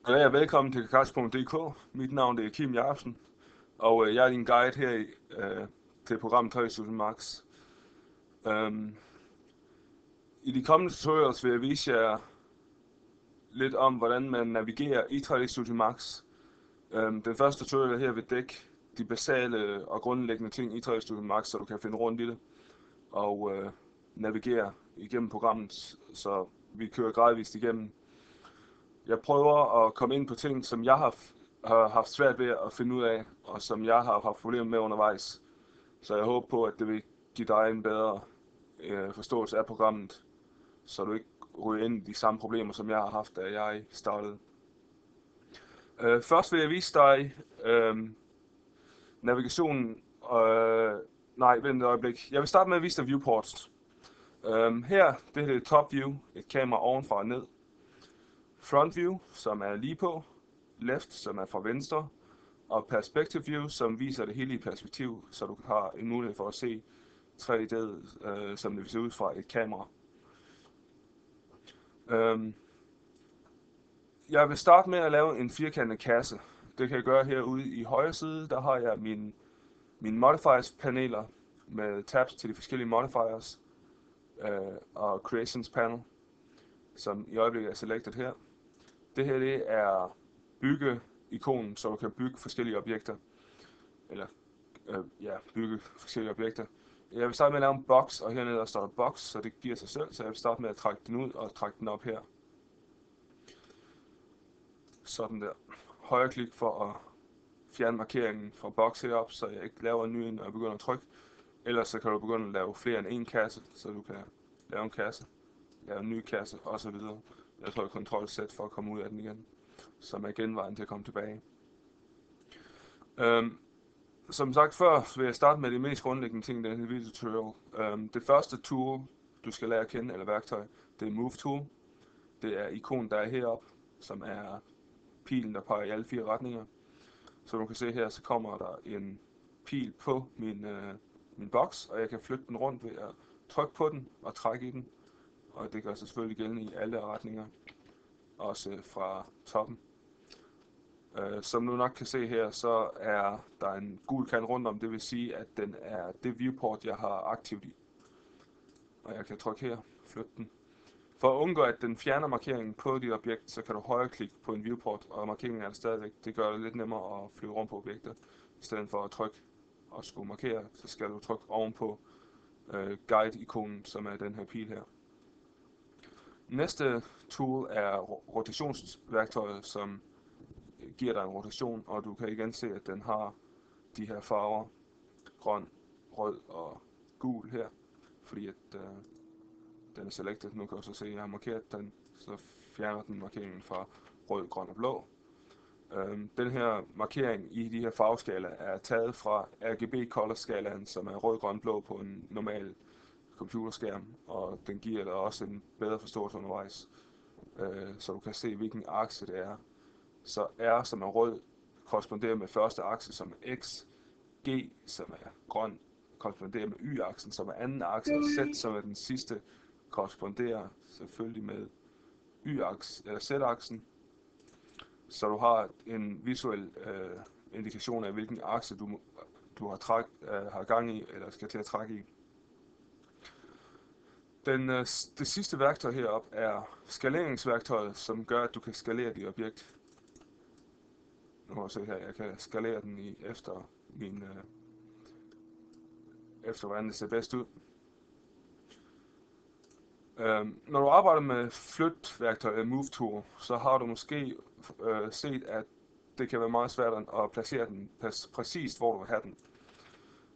Goddag og velkommen til kakars.dk. Mit navn er Kim Jacobsen, og jeg er din guide her til programmet 30.000 Max. I de kommende tutorials vil jeg vise jer lidt om, hvordan man navigerer i 30.000 Max. Den første tutorial her vil dække de basale og grundlæggende ting i 30.000 Max, så du kan finde rundt i det og navigere igennem programmet, så vi kører gradvist igennem. Jeg prøver at komme ind på ting, som jeg har haft svært ved at finde ud af, og som jeg har haft problemer med undervejs. Så jeg håber på, at det vil give dig en bedre forståelse af programmet, så du ikke ryger ind i de samme problemer, som jeg har haft, da jeg startede. Først vil jeg vise dig navigationen. Nej, vent et øjeblik. Jeg vil starte med at vise dig viewports. Her, det er top view, et kamera ovenfra og ned. Front view, som er lige på. Left, som er fra venstre. Og perspective view, som viser det hele i perspektiv, så du har en mulighed for at se 3D'et, som det ser ud fra et kamera. Jeg vil starte med at lave en firkantet kasse. Det kan jeg gøre herude i højre side. Der har jeg mine modifiers paneler med tabs til de forskellige modifiers og creations panel, som i øjeblikket er selected her. Det her det er bygge-ikonen, så du kan bygge forskellige objekter. Eller bygge forskellige objekter. Jeg vil starte med at lave en boks, og hernede står der box, så det giver sig selv. Så jeg vil starte med at trække den ud og trække den op her. Sådan der. Højre klik for at fjerne markeringen fra box heroppe, så jeg ikke laver en ny, når jeg begynder at trykke. Ellers så kan du begynde at lave flere end en kasse, så du kan lave en kasse, lave en ny kasse osv. Jeg tror Ctrl-Z for at komme ud af den igen, som er genvejen til at komme tilbage. Som sagt før, vil jeg starte med de mest grundlæggende ting i denne video tutorial. Det første tool, du skal lære at kende, eller værktøj, det er Move Tool. Det er ikonen, der er heroppe, som er pilen, der peger i alle 4 retninger. Så du kan se her, så kommer der en pil på min boks, og jeg kan flytte den rundt ved at trykke på den og trække i den. Og det gør sig selvfølgelig gældende i alle retninger, også fra toppen. Som du nok kan se her, så er der en gul kant rundt om, det vil sige, at den er det viewport, jeg har aktivt i. Og jeg kan trykke her, flytte den. For at undgå, at den fjerner markeringen på dit objekt, så kan du højreklikke på en viewport, og markeringen er der stadigvæk. Det gør det lidt nemmere at flyve rundt på objekter. I stedet for at trykke og skulle markere, så skal du trykke ovenpå guide-ikonen, som er den her pil her. Næste tool er rotationsværktøjet, som giver dig en rotation, og du kan igen se, at den har de her farver, grøn, rød og gul her, fordi at den er selected. Nu kan du så se, at jeg har markeret den, så fjerner den markeringen fra rød, grøn og blå. Den her markering i de her farveskala er taget fra RGB color skalaen, som er rød, grøn, blå på en normal computerskærm, og den giver dig også en bedre forståelse undervejs, så du kan se, hvilken akse det er. Så R, som er rød, korresponderer med første akse, som er X. G, som er grøn, korresponderer med Y-aksen, som er anden akse. Og Z, som er den sidste, korresponderer selvfølgelig med Z-aksen. Så du har en visuel indikation af, hvilken akse du har gang i, eller skal til at trække i. Det sidste værktøj heroppe er skaleringsværktøjet, som gør, at du kan skalere dit objekt. Nu kan du se her, jeg kan skalere den efter hvordan det ser bedst ud. Når du arbejder med flyt-værktøjet Move Tool, så har du måske set, at det kan være meget svært at placere den præcist, hvor du vil have den.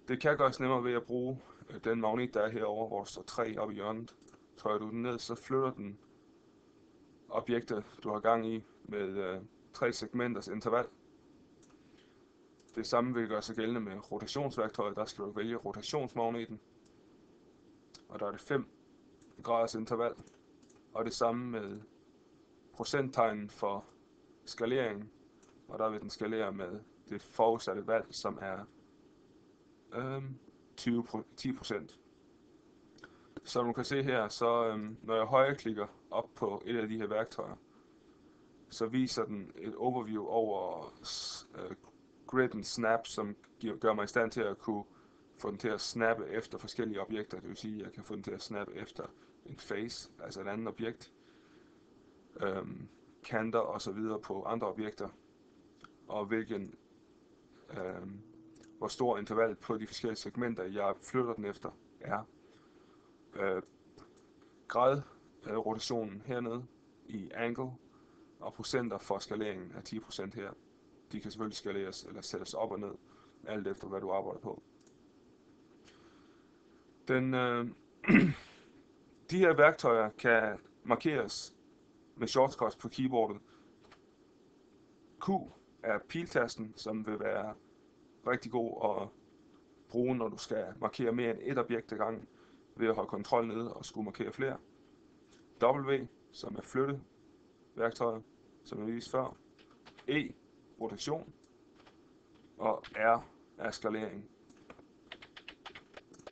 Det kan gøres nemmere ved at bruge den magnet, der er herovre, hvor der står 3 oppe i hjørnet. Trykker du den ned, så flytter den objektet, du har gang i, med 3 segmenters interval. Det samme vil gøre sig gældende med rotationsværktøjet. Der skal du vælge rotationsmagneten, og der er det 5 graders interval. Og det samme med procenttegnen for skaleringen, og der vil den skalere med det forudsatte valg, som er 10%. Som du kan se her, så når jeg højreklikker op på et af de her værktøjer, så viser den et overview over grid and snap, som gør mig i stand til at kunne få den til at snappe efter forskellige objekter. Det vil sige, at jeg kan få den til at snappe efter en face, altså et andet objekt, kanter og så videre på andre objekter, og hvor stor interval på de forskellige segmenter, jeg flytter den efter, er. Rotationen hernede i angle, og procenter for skaleringen af 10% her. De kan selvfølgelig skaleres eller sættes op og ned, alt efter hvad du arbejder på. De her værktøjer kan markeres med shortcuts på keyboardet. Q er piltasten, som vil være rigtig god at bruge, når du skal markere mere end et objekt ad gangen, ved at holde kontrol nede og skulle markere flere. W, som er flytteværktøjet, som jeg viste før. E, rotation. Og R er skalering.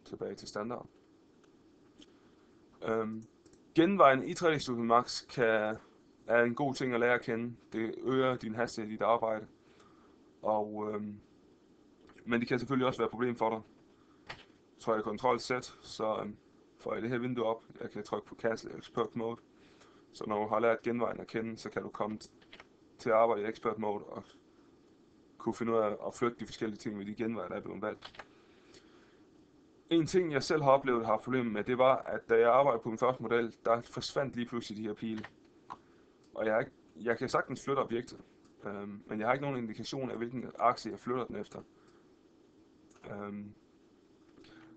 Tilbage til standard. Genvejen i 3D Studio Max er en god ting at lære at kende. Det øger din hastighed i dit arbejde. Men det kan selvfølgelig også være et problem for dig. Tror jeg Ctrl Z, så får jeg det her vindue op. Jeg kan trykke på Cancel Expert Mode. Så når du har lært genvejen at kende, så kan du komme til at arbejde i Expert Mode og kunne finde ud af at flytte de forskellige ting med de genveje, der er blevet valgt. En ting, jeg selv har oplevet har problemer med, det var, at da jeg arbejdede på min første model, der forsvandt lige pludselig de her pile. Og jeg kan sagtens flytte objektet, men jeg har ikke nogen indikation af, hvilken akse jeg flytter den efter.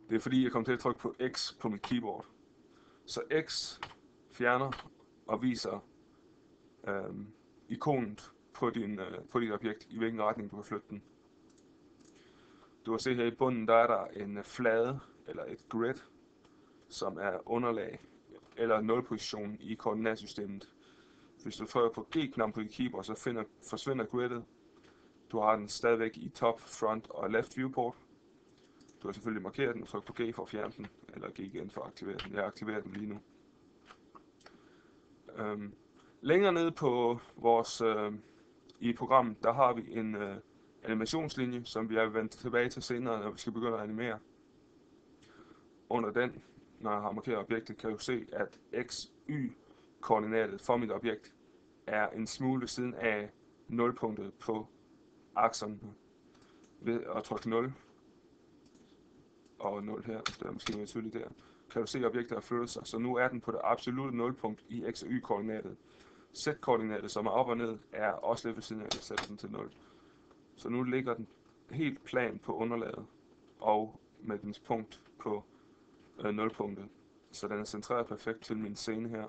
Det er fordi, jeg kom til at trykke på X på mit keyboard. Så X fjerner og viser ikonet på dit objekt, i hvilken retning du kan flytte den. Du kan se her i bunden, der er der en flade, eller et grid, som er underlag, eller nulposition i koordinatsystemet. Hvis du trykker på G-knappen på dit keyboard, så forsvinder gridet. Du har den stadigvæk i top, front og left viewport. Du kan selvfølgelig markere den og trykke på G for at fjerne den, eller G igen for at aktivere den. Jeg aktiverer den lige nu. Længere nede på vores i programmet, der har vi en animationslinje, som vi har vendt tilbage til senere, når vi skal begynde at animere. Under den, når jeg har markeret objektet, kan du se, at XY-koordinatet for mit objekt er en smule ved siden af nulpunktet på aksen. Ved at trykke 0 og 0 her, det er måske mere tydeligt der, kan du se, at objektet har flyttet sig. Så nu er den på det absolutte nulpunkt i X- og Y-koordinatet. Z-koordinatet, som er op og ned, er også lidt ved siden af, at jeg sætter den til 0. Så nu ligger den helt plan på underlaget, og med dens punkt på nulpunktet. Så den er centreret perfekt til min scene her.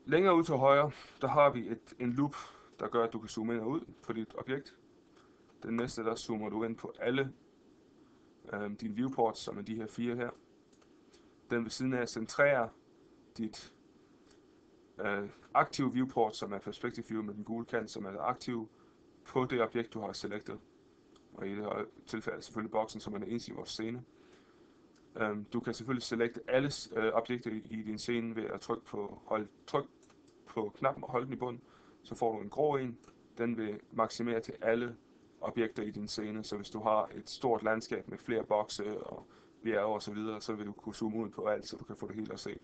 Længere ud til højre, der har vi en loop, der gør, at du kan zoome ind og ud på dit objekt. Den næste, der zoomer du ind på alle dine viewports, som er de her 4 her. Den ved siden af centrerer dit aktive viewport, som er perspective view med den gule kant, som er aktiv på det objekt, du har selected. Og i det her tilfælde er selvfølgelig boksen, som er den eneste i vores scene. Du kan selvfølgelig selecte alle objekter i din scene ved at trykke på knappen og holde den i bunden. Så får du en grå en. Den vil maksimere til alle objekter i din scene. Så hvis du har et stort landskab med flere bokse og bjerge og så videre, så vil du kunne zoome ud på alt, så du kan få det hele at se.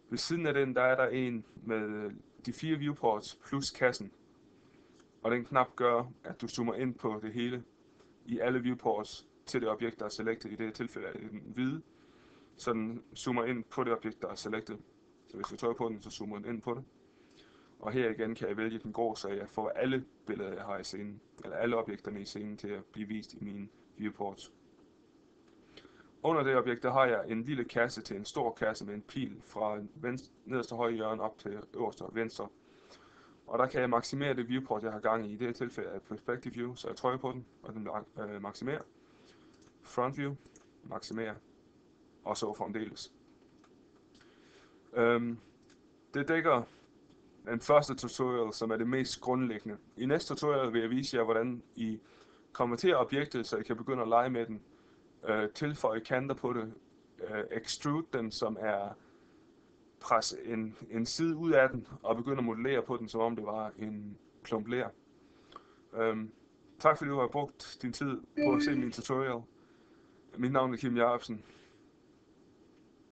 Ved siden af den, der er der en med de 4 viewports plus kassen. Og den knap gør, at du zoomer ind på det hele i alle viewports til det objekt, der er selected. I det tilfælde er det den hvide. Så den zoomer ind på det objekt, der er selected. Så hvis jeg trykker på den, så zoomer den ind på det. Og her igen kan jeg vælge den grå, så jeg får alle billeder, jeg har i scenen, eller alle objekterne i scenen til at blive vist i mine viewports. Under det objekt, der har jeg en lille kasse til en stor kasse med en pil fra nederste højre hjørne op til øverste venstre. Og der kan jeg maksimere det viewport, jeg har gang i. I det her tilfælde er perspective view, så jeg trykker på den, og den maksimerer. Front view, maksimerer, og så fremdeles. Det dækker den første tutorial, som er det mest grundlæggende. I næste tutorial vil jeg vise jer, hvordan I konverterer objektet, så I kan begynde at lege med den. Tilføje kanter på det, extrude den, som er presse en side ud af den, og begynde at modellere på den, som om det var en klump ler. Tak fordi du har brugt din tid på at se min tutorial. Mit navn er Kim Jacobsen.